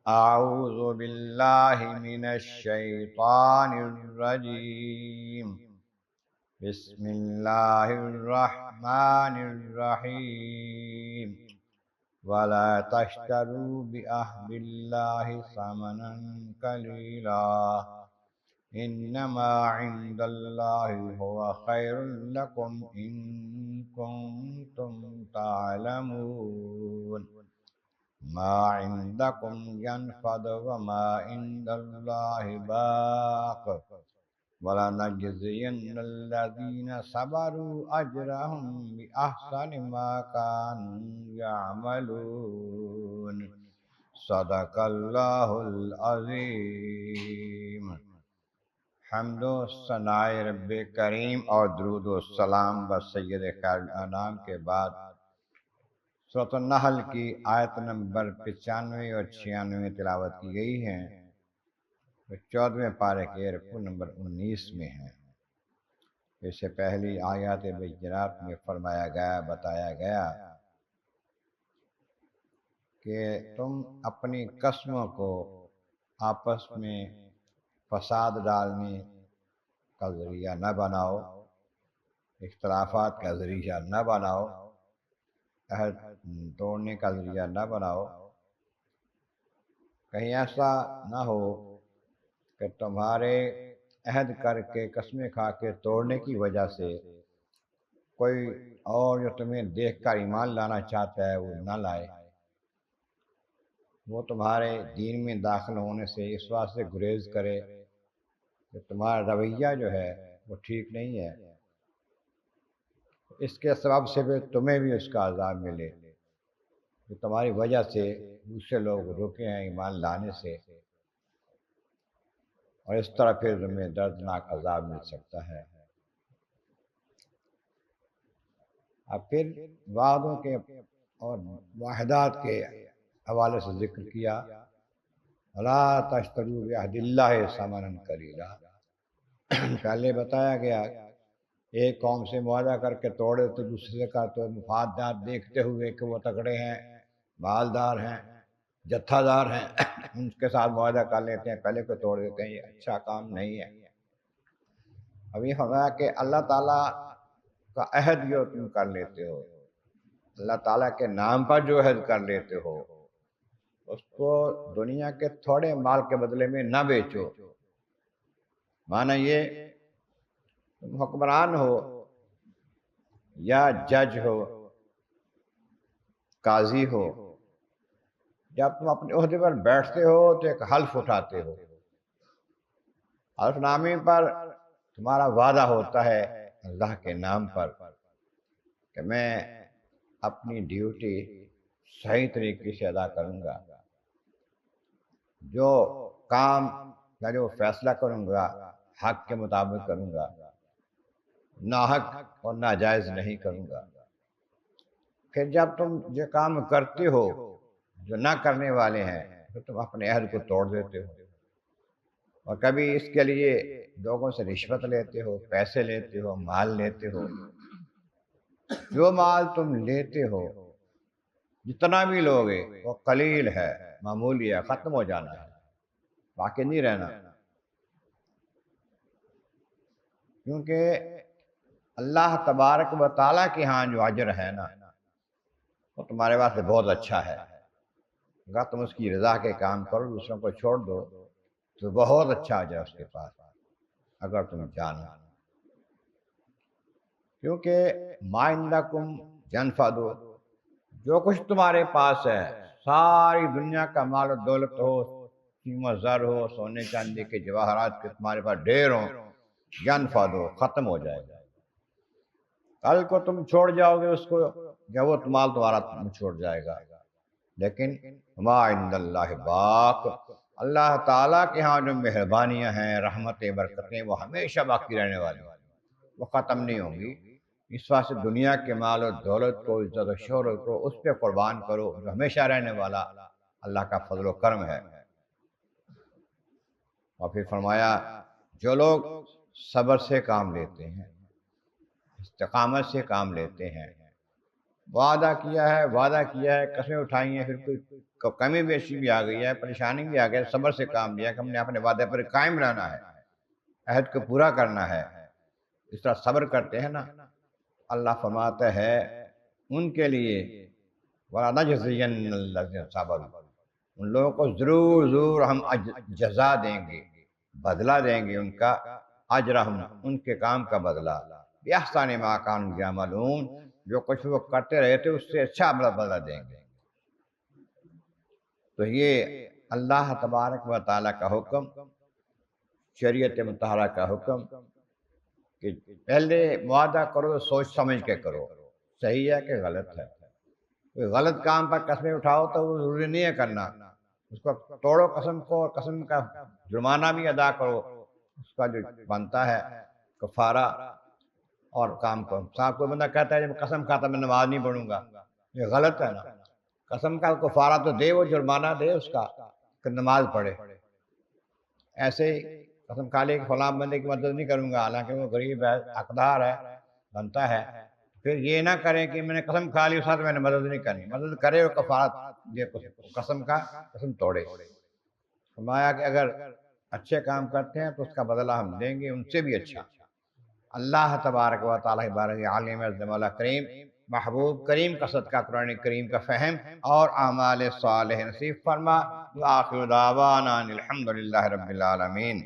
أعوذ بالله من الشيطان الرجيم. بسم الله الرحمن الرحيم. ولا تشتروا بعهد الله ثمنا قليلا إنما عند الله هو خير لكم إن كنتم تعلمون. ما عندكم ينفد وما عند الله باق ولنجزين الذين صبروا أجرهم بأحسن ما كانوا يعملون. صدق اللہ العظیم. حمد و ثناء رب کریم اور درود و سلام بر سید خیر الانام کے بعد سورۃ النحل کی آیت نمبر 95 اور 96 تلاوت کی گئی ہیں، جو 14ویں پارے کے رکوع نمبر 19 میں ہیں. اس سے پہلی آیات بینات میں فرمایا گیا، بتایا گیا کہ تم اپنی قسموں کو آپس میں فساد ڈالنے کا ذریعہ نہ بناؤ، اختلافات کا ذریعہ نہ بناؤ، عہد توڑنے کا ذریعہ نہ بناؤ. کہیں ایسا نہ ہو کہ تمہارے عہد کر کے قسمیں کھا کے توڑنے کی وجہ سے کوئی اور جو تمہیں دیکھ کر ایمان لانا چاہتا ہے وہ نہ لائے، وہ تمہارے دین میں داخل ہونے سے اس واسطے گریز کرے کہ تمہارا رویہ جو ہے وہ ٹھیک نہیں ہے. اس کے سبب سے بھی تمہیں بھی اس کا عذاب ملے کہ تمہاری وجہ سے دوسرے لوگ رکے ہیں ایمان لانے سے، اور اس طرح پھر تمہیں دردناک عذاب مل سکتا ہے. اب پھر وعدوں کے اور معاہدات کے حوالے سے ذکر کیا، لا تشتروا بعہد اللہ ثمنا قلیلا. پہلے بتایا گیا ایک قوم سے معاہدہ کر کے توڑے تو دوسرے کا تو مفادات دیکھتے ہوئے کہ وہ تگڑے ہیں، مالدار ہیں، جتھا دار ہیں، ان کے ساتھ معاہدہ کر لیتے ہیں، پہلے کو توڑ دیتے ہیں. یہ اچھا کام نہیں ہے. ابھی فرمایا کہ اللہ تعالیٰ کا عہد جو تم کر لیتے ہو، اللہ تعالیٰ کے نام پر جو عہد کر لیتے ہو، اس کو دنیا کے تھوڑے مال کے بدلے میں نہ بیچو. معنی یہ تم حکمران ہو یا جج ہو، قاضی ہو، جب تم اپنے عہدے پر بیٹھتے ہو تو ایک حلف اٹھاتے ہو. حلف نامے پر تمہارا وعدہ ہوتا ہے اللہ کے نام پر کہ میں اپنی ڈیوٹی صحیح طریقے سے ادا کروں گا، جو کام یا جو فیصلہ کروں گا حق کے مطابق کروں گا، ناحق اور ناجائز نہیں کروں گا. پھر جب تم جو کام کرتے ہو جو نہ کرنے والے ہیں تو تم اپنے عہد کو توڑ دیتے ہو، اور کبھی اس کے لیے لوگوں سے رشوت لیتے ہو، پیسے لیتے ہو، مال لیتے ہو. جو مال تم لیتے ہو جتنا بھی لوگے وہ قلیل ہے، معمولی ہے، ختم ہو جانا ہے، باقی نہیں رہنا. کیونکہ اللہ تبارک و تعالیٰ کے ہاں جو اجر ہے نا وہ تمہارے واسطے بہت اچھا ہے. اگر تم اس کی رضا کے کام کرو، دوسروں کو چھوڑ دو، تو بہت اچھا اجر ہے اس کے پاس اگر تم جانو. کیونکہ ما عندکم ینفد، جو کچھ تمہارے پاس ہے، ساری دنیا کا مال و دولت ہو، قیمت زر ہو، سونے چاندی کے جواہرات کے تمہارے پاس ڈھیر ہوں، ینفد، ختم ہو جائے گا. کل کو تم چھوڑ جاؤ گے اس کو یا وہ مال تمہارا تم چھوڑ جائے گا. لیکن ما عند اللہ باق، اللہ تعالیٰ کے ہاں جو مہربانیاں ہیں، رحمتیں، برکتیں، وہ ہمیشہ باقی رہنے والی ہیں، وہ ختم نہیں ہوں گی. اس واسطے دنیا کے مال و دولت کو، عزت و شہرت کو اس پہ قربان کرو جو ہمیشہ رہنے والا اللہ کا فضل و کرم ہے. اور پھر فرمایا جو لوگ صبر سے کام لیتے ہیں، استقامت سے کام لیتے ہیں، وعدہ کیا ہے، قسمیں اٹھائی ہیں، پھر کوئی کمی بیشی بھی آ گئی ہے، پریشانی بھی آ گئی ہے، صبر سے کام لیا کہ ہم نے اپنے وعدے پر قائم رہنا ہے، عہد کو پورا کرنا ہے، اس طرح صبر کرتے ہیں نا، اللہ فرماتا ہے ان کے لیے وَلَنَجْزِيَنَّ الَّذِينَ صَبَرُوا، ان لوگوں کو ضرور ضرور ہم جزا دیں گے، بدلہ دیں گے، ان کا اجرہم، ان کے کام کا بدلہ، بِأَحْسَنِ مَا كَانُوا يَعْمَلُونَ، جو کچھ وہ کرتے رہے تھے اس سے اچھا بدلہ دیں گے۔ تو یہ اللہ تبارک و تعالیٰ کا حکم، شریعت مطہرہ کا حکم کہ پہلے وعدہ کرو تو سوچ سمجھ کے کرو، صحیح ہے کہ غلط ہے۔ کوئی غلط کام پر قسمیں اٹھاؤ تو وہ ضروری نہیں ہے کرنا، اس کو توڑو قسم کو، اور قسم کا جرمانہ بھی ادا کرو، اس کا جو بنتا ہے کفارہ اور کام کو۔ صاحب کوئی بندہ کہتا ہے جب قسم کھاتا میں نماز نہیں پڑھوں گا، یہ غلط ہے نا، قسم کا کفارہ تو دے، وہ جرمانہ دے اس کا کہ نماز پڑھے۔ ایسے ہی قسم کھا لے کہ فلاں بندے کی مدد نہیں کروں گا، حالانکہ وہ غریب ہے، حقدار ہے، بنتا ہے، پھر یہ نہ کریں کہ میں نے قسم کھا لی اس وقت میں نے مدد نہیں کرنی، مدد کرے اور کفارت یہ قسم کا قسم توڑے۔ فرمایا کہ اگر اچھے کام کرتے ہیں تو اس کا بدلہ ہم دیں گے، ان سے بھی اچھا۔ اللہ تبارک و تعالیٰ بارک عالم عظم والا کریم، محبوب کریم کا صدقہ قرآن کریم کا فہم اور اعمال صالح نصیب فرما۔ وآخر دعوانا الحمد للہ رب العالمین۔